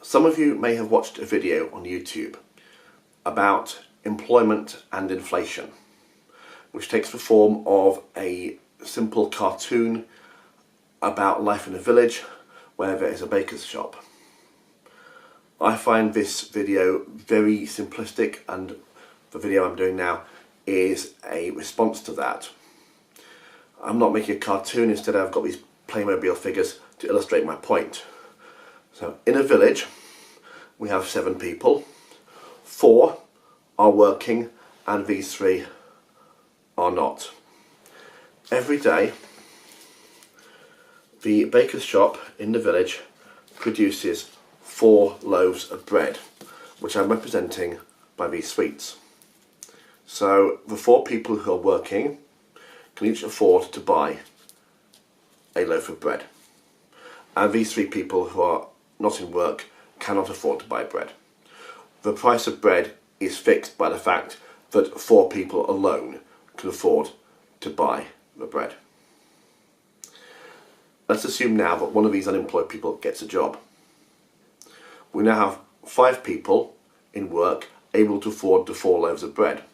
Some of you may have watched a video on YouTube about employment and inflation, which takes the form of a simple cartoon about life in a village where there is a baker's shop. I find this video very simplistic, and the video I'm doing now is a response to that. I'm not making a cartoon, instead I've got these Playmobil figures to illustrate my point. So in a village we have 7 people, 4 are working and these 3 are not. Every day the baker's shop in the village produces 4 loaves of bread, which I'm representing by these sweets. So the 4 people who are working can each afford to buy a loaf of bread, and these 3 people who are not in work cannot afford to buy bread. The price of bread is fixed by the fact that 4 people alone can afford to buy the bread. Let's assume now that one of these unemployed people gets a job. We now have 5 people in work able to afford the 4 loaves of bread.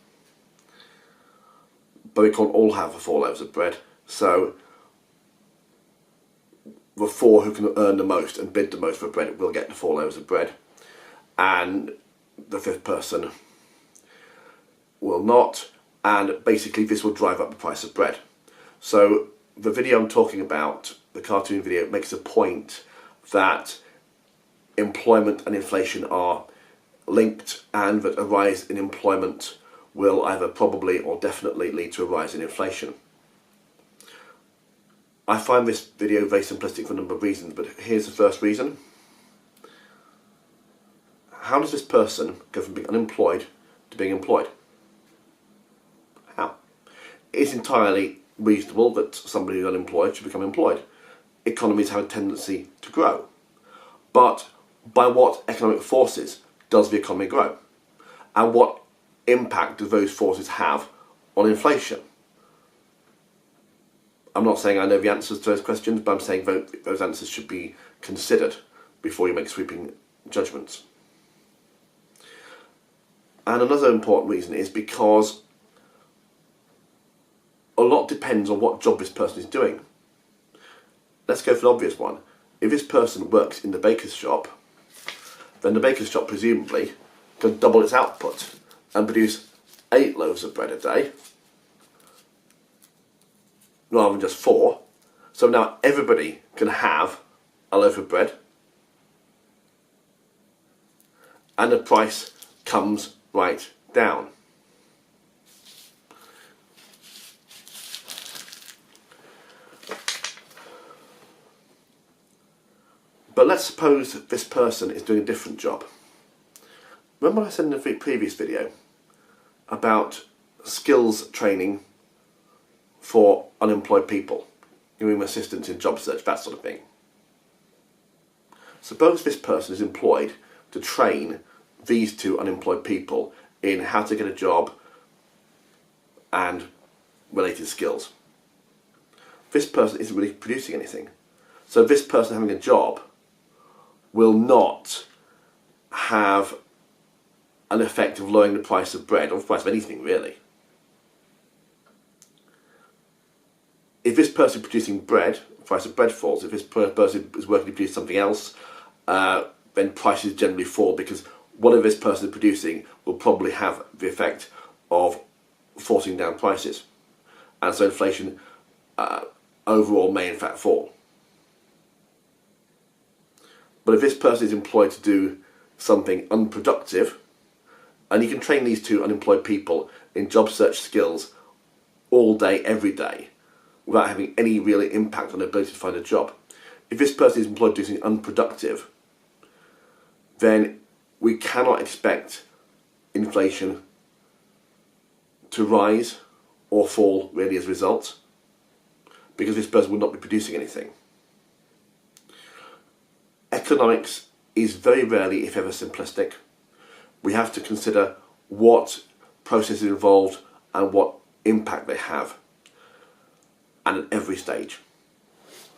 But we can't all have the 4 loaves of bread, so the 4 who can earn the most and bid the most for bread will get the 4 loaves of bread, and the 5th person will not, and basically this will drive up the price of bread. So the video I'm talking about, the cartoon video, makes a point that employment and inflation are linked, and that a rise in employment will either probably or definitely lead to a rise in inflation. I find this video very simplistic for a number of reasons, but here's the first reason. How does this person go from being unemployed to being employed? How? It's entirely reasonable that somebody who's unemployed should become employed. Economies have a tendency to grow. But by what economic forces does the economy grow? And what impact do those forces have on inflation? I'm not saying I know the answers to those questions, but I'm saying those answers should be considered before you make sweeping judgments. And another important reason is because a lot depends on what job this person is doing. Let's go for the obvious one. If this person works in the baker's shop, then the baker's shop presumably can double its output and produce 8 loaves of bread a day, rather than just 4. So now everybody can have a loaf of bread, and the price comes right down. But let's suppose that this person is doing a different job. Remember I said in the previous video about skills training for unemployed people, giving them assistance in job search, that sort of thing. Suppose this person is employed to train these 2 unemployed people in how to get a job and related skills. This person isn't really producing anything. So this person having a job will not have an effect of lowering the price of bread, or the price of anything really. If this person is producing bread, the price of bread falls. If this person is working to produce something else, then prices generally fall, because whatever this person is producing will probably have the effect of forcing down prices. And so inflation overall may in fact fall. But if this person is employed to do something unproductive, and you can train these 2 unemployed people in job search skills all day, every day, without having any real impact on their ability to find a job. If this person is employed to do something unproductive, then we cannot expect inflation to rise or fall really as a result, because this person will not be producing anything. Economics is very rarely, if ever, simplistic. We have to consider what processes are involved and what impact they have, and at every stage.